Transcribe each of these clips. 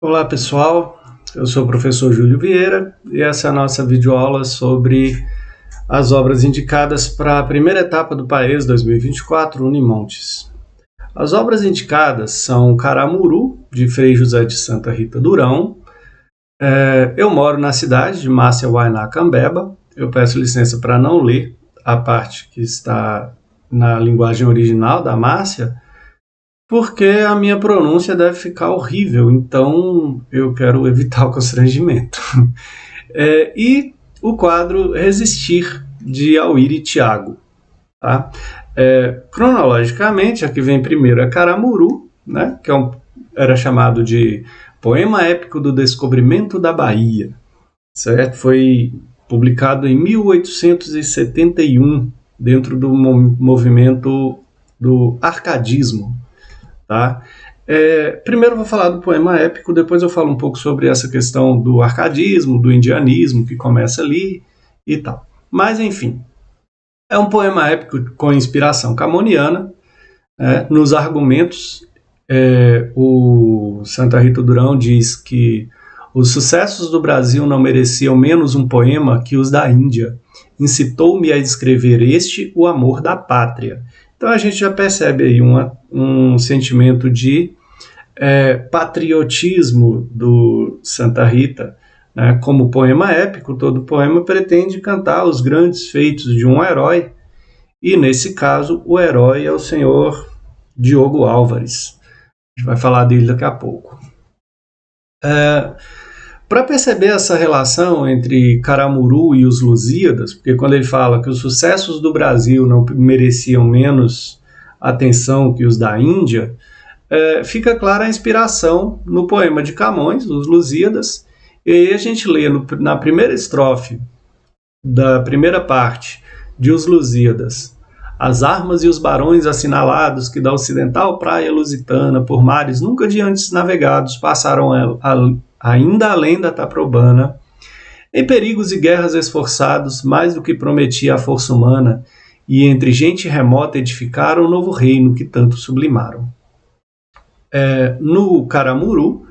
Olá pessoal, eu sou o professor Júlio Vieira e essa é a nossa videoaula sobre as obras indicadas para a primeira etapa do Paes 2024 Unimontes. As obras indicadas são Caramuru, de Frei José de Santa Rita Durão. Eu moro na cidade de Márcia Huayna Cambeba. Eu peço licença para não ler a parte que está na linguagem original da Márcia, porque a minha pronúncia deve ficar horrível, então eu quero evitar o constrangimento. E o quadro Resistir, de Auíri Thiago. Tá? Cronologicamente, a que vem primeiro é Caramuru, né, que era chamado de Poema Épico do Descobrimento da Bahia. Certo? Foi publicado em 1871, dentro do movimento do arcadismo. Tá? Primeiro eu vou falar do poema épico, depois eu falo um pouco sobre essa questão do arcadismo, do indianismo, que começa ali e tal. Mas, enfim, é um poema épico com inspiração camoniana. Nos argumentos, o Santa Rita Durão diz que os sucessos do Brasil não mereciam menos um poema que os da Índia. Incitou-me a escrever este, o amor da pátria. Então a gente já percebe aí um sentimento de patriotismo do Santa Rita. Né? Como poema épico, todo poema pretende cantar os grandes feitos de um herói, e nesse caso o herói é o senhor Diogo Álvares. A gente vai falar dele daqui a pouco. Para perceber essa relação entre Caramuru e os Lusíadas, porque quando ele fala que os sucessos do Brasil não mereciam menos atenção que os da Índia, fica clara a inspiração no poema de Camões, os Lusíadas, e aí a gente lê na primeira estrofe da primeira parte de Os Lusíadas: as armas e os barões assinalados que da ocidental praia lusitana por mares nunca de antes navegados passaram ainda além da Taprobana, em perigos e guerras esforçados, mais do que prometia a força humana, e entre gente remota edificaram o novo reino que tanto sublimaram. No Caramuru,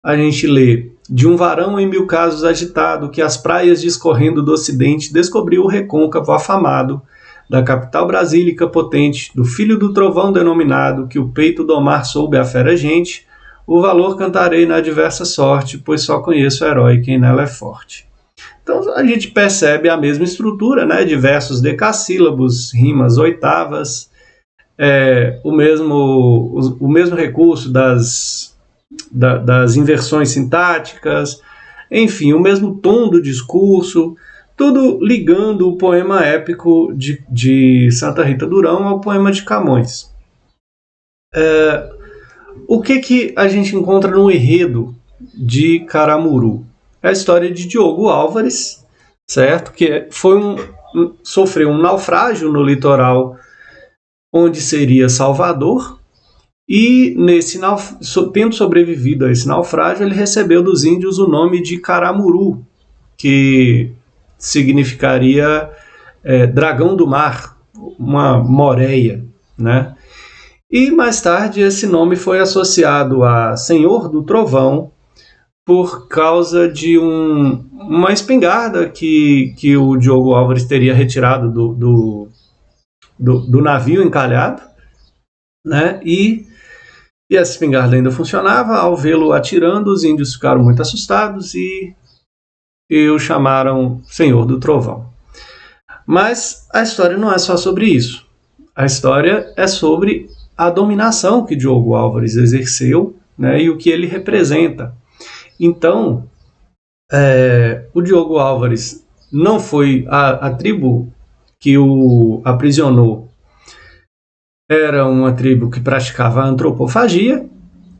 a gente lê: de um varão em 1000 casos agitado, que as praias discorrendo do ocidente descobriu o recôncavo afamado, da capital brasílica potente, do filho do trovão denominado, que o peito do mar soube a fera gente, o valor cantarei na adversa sorte, pois só conheço o herói quem nela é forte. Então a gente percebe a mesma estrutura, né? Diversos decassílabos, rimas oitavas, o mesmo recurso das inversões sintáticas, enfim, o mesmo tom do discurso, tudo ligando o poema épico de Santa Rita Durão ao poema de Camões. O que a gente encontra no enredo de Caramuru? É a história de Diogo Álvares, certo? Que sofreu um naufrágio no litoral onde seria Salvador, e tendo sobrevivido a esse naufrágio, ele recebeu dos índios o nome de Caramuru, que significaria dragão do mar, uma moreia, né? E mais tarde esse nome foi associado a Senhor do Trovão por causa de uma espingarda que o Diogo Álvares teria retirado do navio encalhado, né? E essa espingarda ainda funcionava. Ao vê-lo atirando, os índios ficaram muito assustados e o chamaram Senhor do Trovão. Mas a história não é só sobre isso. A história é sobre a dominação que Diogo Álvares exerceu, né, e o que ele representa. Então, o Diogo Álvares não foi a tribo que o aprisionou, era uma tribo que praticava a antropofagia,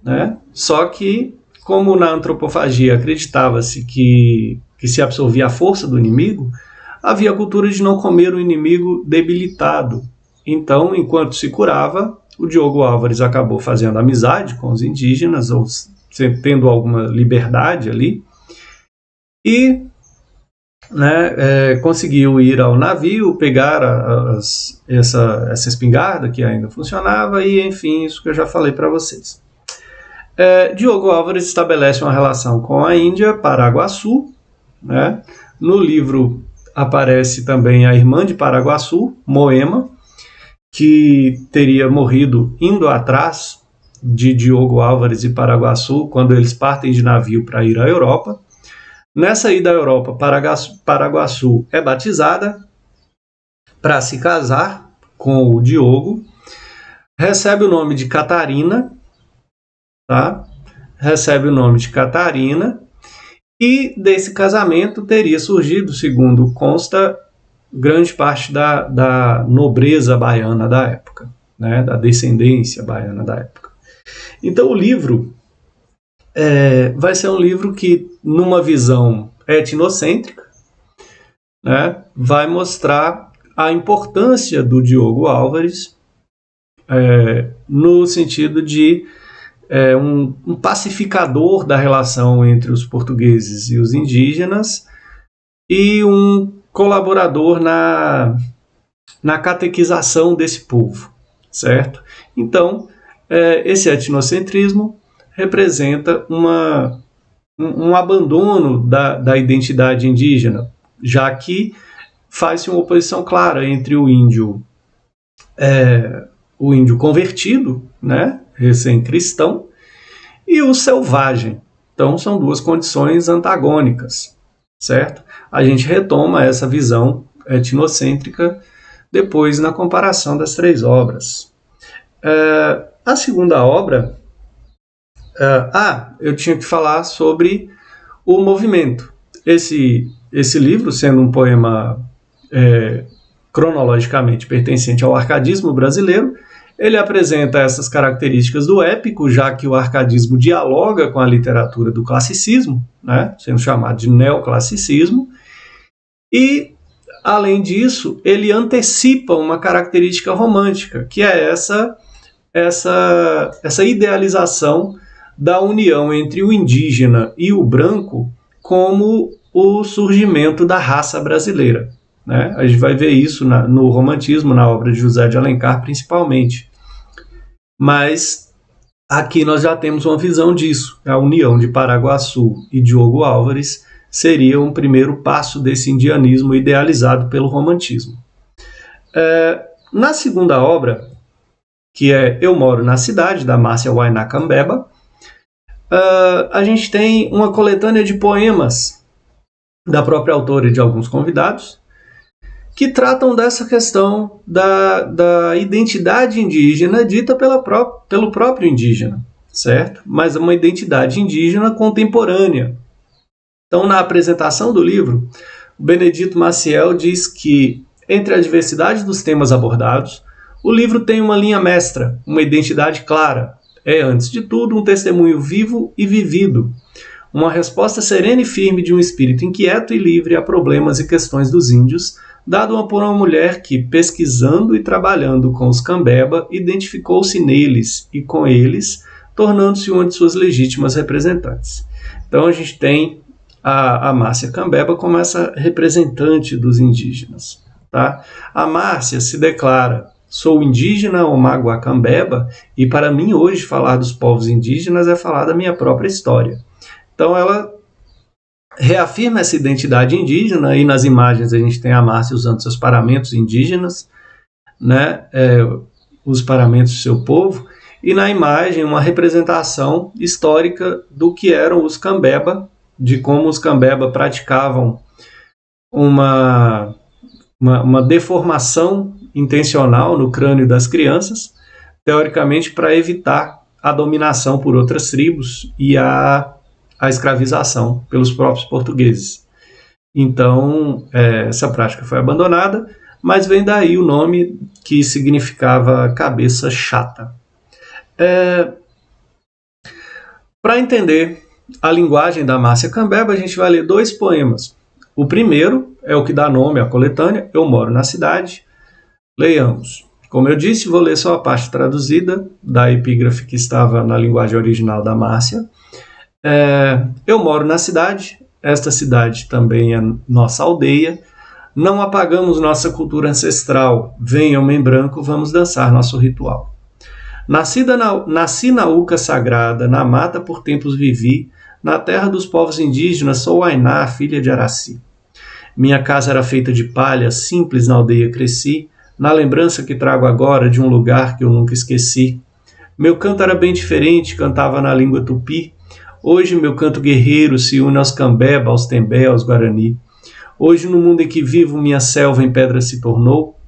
né? Só que, como na antropofagia acreditava-se que se absorvia a força do inimigo, havia a cultura de não comer o inimigo debilitado. Então, enquanto se curava, o Diogo Álvares acabou fazendo amizade com os indígenas, ou tendo alguma liberdade ali, e conseguiu ir ao navio, pegar essa espingarda que ainda funcionava, e enfim, isso que eu já falei para vocês. Diogo Álvares estabelece uma relação com a Índia, Paraguaçu, né? No livro aparece também a irmã de Paraguaçu, Moema, que teria morrido indo atrás de Diogo Álvares e Paraguaçu quando eles partem de navio para ir à Europa. Nessa ida à Europa, Paraguaçu é batizada para se casar com o Diogo, recebe o nome de Catarina, tá? Recebe o nome de Catarina, e desse casamento teria surgido, segundo consta, grande parte da nobreza baiana da época, né? Da descendência baiana da época. Então o livro vai ser um livro que, numa visão etnocêntrica, né, vai mostrar a importância do Diogo Álvares no sentido de um pacificador da relação entre os portugueses e os indígenas e um colaborador na catequização desse povo, certo? Então, esse etnocentrismo representa um abandono da identidade indígena, já que faz-se uma oposição clara entre o índio convertido, né, recém-cristão, e o selvagem. Então, são duas condições antagônicas, certo? A gente retoma essa visão etnocêntrica depois na comparação das três obras. A segunda obra... eu tinha que falar sobre o movimento. Esse livro, sendo um poema cronologicamente pertencente ao arcadismo brasileiro, ele apresenta essas características do épico, já que o arcadismo dialoga com a literatura do classicismo, né, sendo chamado de neoclassicismo, e, além disso, ele antecipa uma característica romântica, que é essa idealização da união entre o indígena e o branco como o surgimento da raça brasileira, né? A gente vai ver isso no romantismo, na obra de José de Alencar, principalmente. Mas aqui nós já temos uma visão disso. A união de Paraguaçu e Diogo Álvares seria um primeiro passo desse indianismo idealizado pelo romantismo. Na segunda obra, que é Eu Moro na Cidade, da Márcia Huayna Cambeba, a gente tem uma coletânea de poemas da própria autora e de alguns convidados que tratam dessa questão da identidade indígena dita pelo próprio indígena, certo? Mas uma identidade indígena contemporânea. Então, na apresentação do livro, o Benedito Maciel diz que, entre a diversidade dos temas abordados, o livro tem uma linha mestra, uma identidade clara. É, antes de tudo, um testemunho vivo e vivido, uma resposta serena e firme de um espírito inquieto e livre a problemas e questões dos índios, dado por uma mulher que, pesquisando e trabalhando com os Cambeba, identificou-se neles e com eles, tornando-se uma de suas legítimas representantes. Então a gente tem a Márcia Cambeba como essa representante dos indígenas. Tá? A Márcia se declara: sou indígena Omagua Cambeba, e para mim hoje falar dos povos indígenas é falar da minha própria história. Então ela reafirma essa identidade indígena, e nas imagens a gente tem a Márcia usando seus paramentos indígenas, né, os paramentos do seu povo, e na imagem uma representação histórica do que eram os Cambeba, de como os Cambeba praticavam uma deformação intencional no crânio das crianças, teoricamente para evitar a dominação por outras tribos e a escravização pelos próprios portugueses. Então, essa prática foi abandonada, mas vem daí o nome que significava cabeça chata. Para entender a linguagem da Márcia Cambeba, a gente vai ler dois poemas. O primeiro é o que dá nome à coletânea, Eu Moro na Cidade. Leiamos. Como eu disse, vou ler só a parte traduzida da epígrafe que estava na linguagem original da Márcia. Eu moro na cidade, esta cidade também é nossa aldeia, não apagamos nossa cultura ancestral, venha homem branco, vamos dançar nosso ritual. Nasci na uca sagrada, na mata por tempos vivi, na terra dos povos indígenas sou Ainá, filha de Araci. Minha casa era feita de palha, simples na aldeia cresci, na lembrança que trago agora de um lugar que eu nunca esqueci. Meu canto era bem diferente, cantava na língua tupi. Hoje meu canto guerreiro se une aos cambeba, aos tembé, aos guarani. Hoje no mundo em que vivo minha selva em pedra se tornou.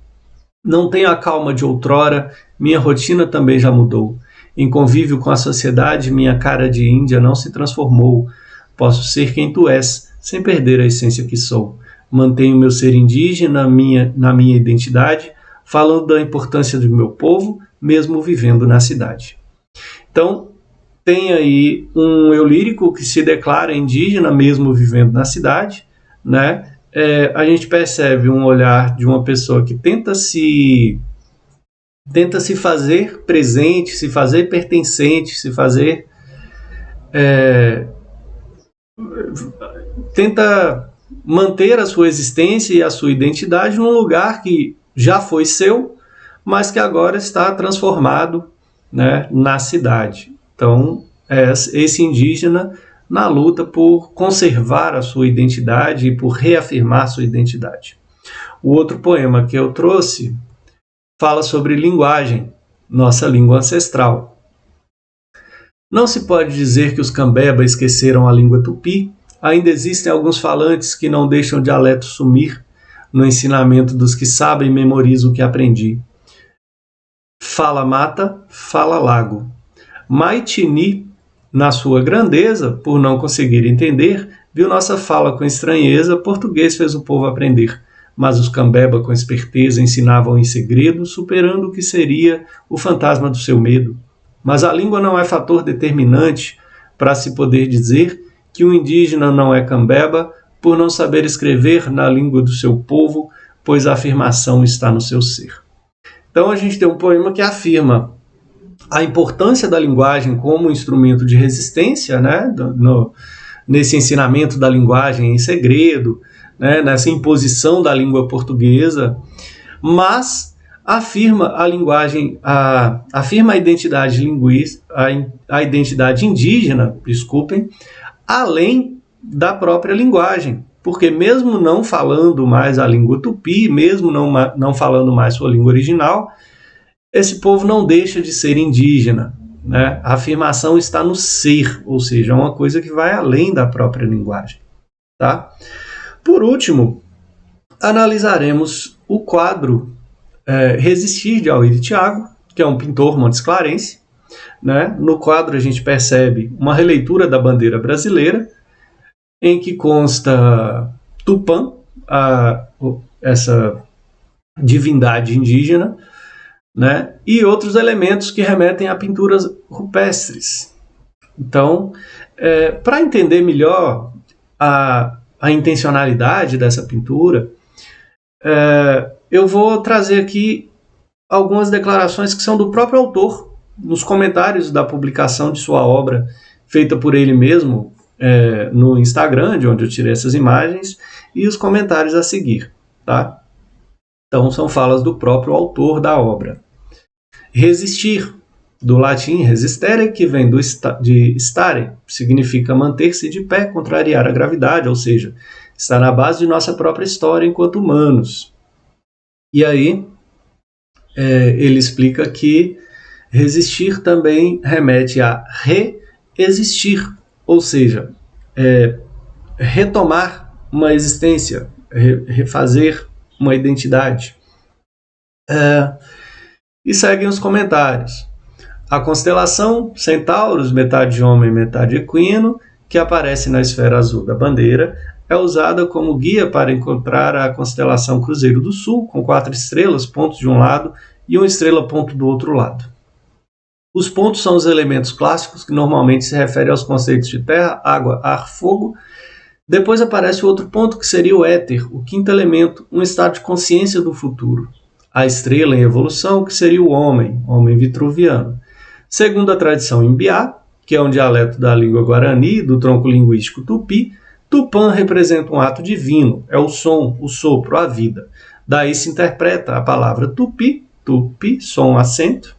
Não tenho a calma de outrora, minha rotina também já mudou. Em convívio com a sociedade, minha cara de índia não se transformou. Posso ser quem tu és, sem perder a essência que sou. Mantenho meu ser indígena na minha identidade, falando da importância do meu povo, mesmo vivendo na cidade. Então, tem aí um eu lírico que se declara indígena, mesmo vivendo na cidade, né? A gente percebe um olhar de uma pessoa que tenta se fazer presente, se fazer pertencente, tenta manter a sua existência e a sua identidade num lugar que já foi seu, mas que agora está transformado, né, na cidade. Então, esse indígena na luta por conservar a sua identidade e por reafirmar sua identidade. O outro poema que eu trouxe fala sobre linguagem, nossa língua ancestral. Não se pode dizer que os cambeba esqueceram a língua tupi, ainda existem alguns falantes que não deixam o dialeto sumir no ensinamento dos que sabem e memorizam o que aprendi. Fala mata, fala lago. Maitini, na sua grandeza, por não conseguir entender, viu nossa fala com estranheza, português fez o povo aprender. Mas os cambeba com esperteza ensinavam em segredo, superando o que seria o fantasma do seu medo. Mas a língua não é fator determinante para se poder dizer que o indígena não é cambeba por não saber escrever na língua do seu povo, pois a afirmação está no seu ser. Então a gente tem um poema que afirma a importância da linguagem como instrumento de resistência, né, nesse ensinamento da linguagem em segredo, né, nessa imposição da língua portuguesa, mas afirma a linguagem, afirma a identidade linguística, a identidade indígena, desculpem, além da própria linguagem, porque mesmo não falando mais a língua tupi, mesmo não falando mais sua língua original, esse povo não deixa de ser indígena, né? A afirmação está no ser, ou seja, é uma coisa que vai além da própria linguagem. Tá? Por último, analisaremos o quadro Resistir, de Alírio Thiago, que é um pintor montes-clarense. Né? No quadro a gente percebe uma releitura da bandeira brasileira, em que consta Tupã, essa divindade indígena, né? E outros elementos que remetem a pinturas rupestres. Então, para entender melhor a intencionalidade dessa pintura, eu vou trazer aqui algumas declarações que são do próprio autor, nos comentários da publicação de sua obra, feita por ele mesmo no Instagram, de onde eu tirei essas imagens, e os comentários a seguir. Tá? Então, são falas do próprio autor da obra. Resistir, do latim resistere, que vem de stare, significa manter-se de pé, contrariar a gravidade, ou seja, está na base de nossa própria história enquanto humanos. E aí, ele explica que resistir também remete a reexistir, ou seja, retomar uma existência, refazer uma identidade. E seguem os comentários. A constelação Centauros, metade homem, metade equino, que aparece na esfera azul da bandeira, é usada como guia para encontrar a constelação Cruzeiro do Sul, com 4 estrelas, pontos de um lado, e uma estrela ponto do outro lado. Os pontos são os elementos clássicos que normalmente se referem aos conceitos de terra, água, ar, fogo. Depois aparece o outro ponto, que seria o éter, o quinto elemento, um estado de consciência do futuro. A estrela em evolução, que seria o homem vitruviano. Segundo a tradição Imbiá, que é um dialeto da língua guarani, do tronco linguístico tupi, Tupã representa um ato divino, é o som, o sopro, a vida. Daí se interpreta a palavra tupi, som, acento,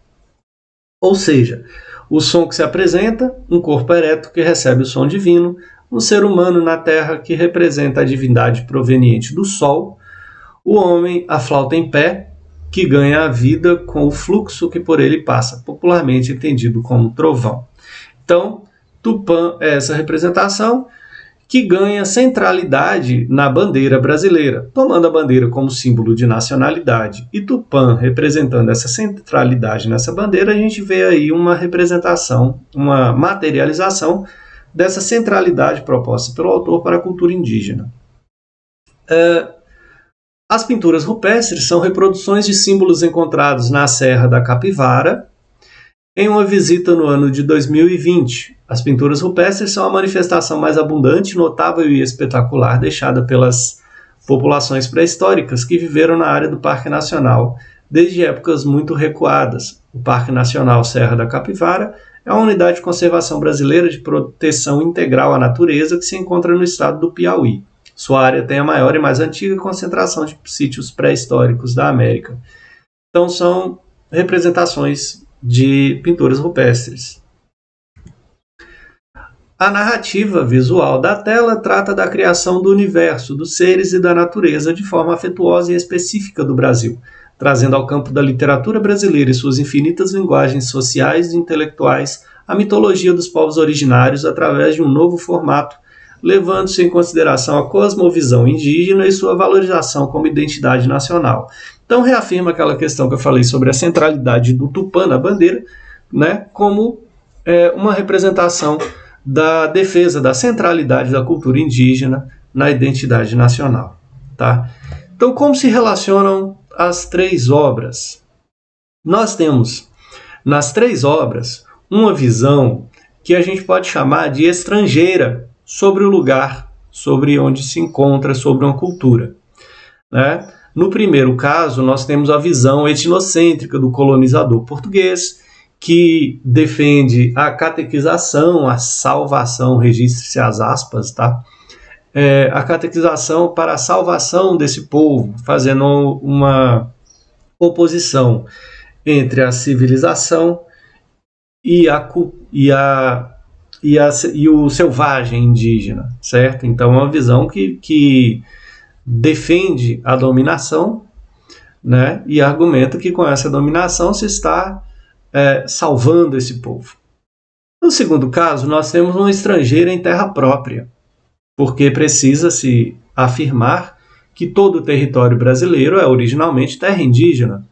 Ou seja, o som que se apresenta, um corpo ereto que recebe o som divino, um ser humano na terra que representa a divindade proveniente do sol, o homem, a flauta em pé, que ganha a vida com o fluxo que por ele passa, popularmente entendido como trovão. Então, Tupã é essa representação que ganha centralidade na bandeira brasileira, tomando a bandeira como símbolo de nacionalidade e Tupã representando essa centralidade nessa bandeira, a gente vê aí uma representação, uma materialização dessa centralidade proposta pelo autor para a cultura indígena. As pinturas rupestres são reproduções de símbolos encontrados na Serra da Capivara, em uma visita no ano de 2020. As pinturas rupestres são a manifestação mais abundante, notável e espetacular deixada pelas populações pré-históricas que viveram na área do Parque Nacional desde épocas muito recuadas. O Parque Nacional Serra da Capivara é uma unidade de conservação brasileira de proteção integral à natureza que se encontra no estado do Piauí. Sua área tem a maior e mais antiga concentração de sítios pré-históricos da América. Então são representações de pinturas rupestres. A narrativa visual da tela trata da criação do universo, dos seres e da natureza de forma afetuosa e específica do Brasil, trazendo ao campo da literatura brasileira e suas infinitas linguagens sociais e intelectuais a mitologia dos povos originários através de um novo formato, levando-se em consideração a cosmovisão indígena e sua valorização como identidade nacional. Então reafirma aquela questão que eu falei sobre a centralidade do Tupã na bandeira, né, como uma representação da defesa da centralidade da cultura indígena na identidade nacional. Tá? Então, como se relacionam as três obras? Nós temos nas três obras uma visão que a gente pode chamar de estrangeira sobre o lugar, sobre onde se encontra, sobre uma cultura. Né? No primeiro caso, nós temos a visão etnocêntrica do colonizador português, que defende a catequização, a salvação, registre-se as aspas, tá? A catequização para a salvação desse povo, fazendo uma oposição entre a civilização e o selvagem indígena, certo? Então é uma visão que defende a dominação, né? E argumenta que com essa dominação se está salvando esse povo. No segundo caso, nós temos um estrangeiro em terra própria, porque precisa-se afirmar que todo o território brasileiro é originalmente terra indígena,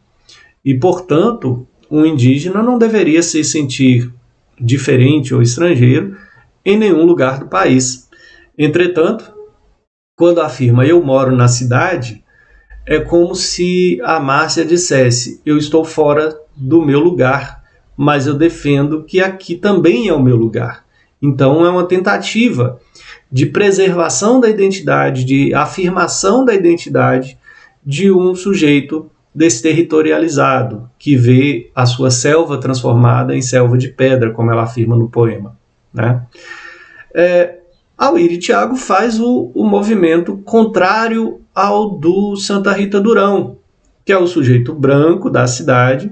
e, portanto, um indígena não deveria se sentir diferente ou estrangeiro em nenhum lugar do país. Entretanto, quando afirma eu moro na cidade, é como se a Márcia dissesse eu estou fora do meu lugar, mas eu defendo que aqui também é o meu lugar. Então é uma tentativa de preservação da identidade, de afirmação da identidade de um sujeito desterritorializado, que vê a sua selva transformada em selva de pedra, como ela afirma no poema. Né? Auírio Thiago faz o movimento contrário ao do Santa Rita Durão, que é o sujeito branco da cidade,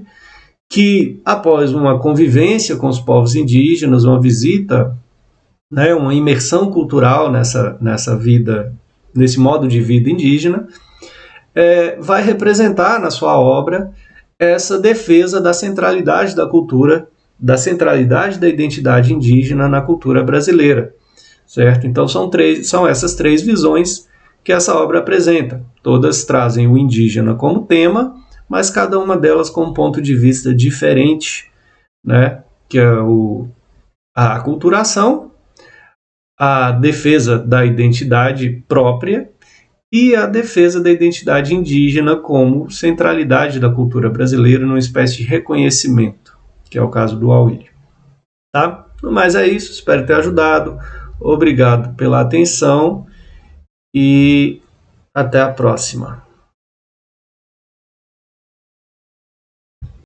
que após uma convivência com os povos indígenas, uma visita, né, uma imersão cultural nessa vida, nesse modo de vida indígena, vai representar na sua obra essa defesa da centralidade da cultura, da centralidade da identidade indígena na cultura brasileira. Certo? Então são essas três visões que essa obra apresenta. Todas trazem o indígena como tema, mas cada uma delas com um ponto de vista diferente, né? Que é a aculturação, a defesa da identidade própria e a defesa da identidade indígena como centralidade da cultura brasileira numa espécie de reconhecimento, que é o caso do Auírio. Tá? Mas é isso, espero ter ajudado. Obrigado pela atenção e até a próxima.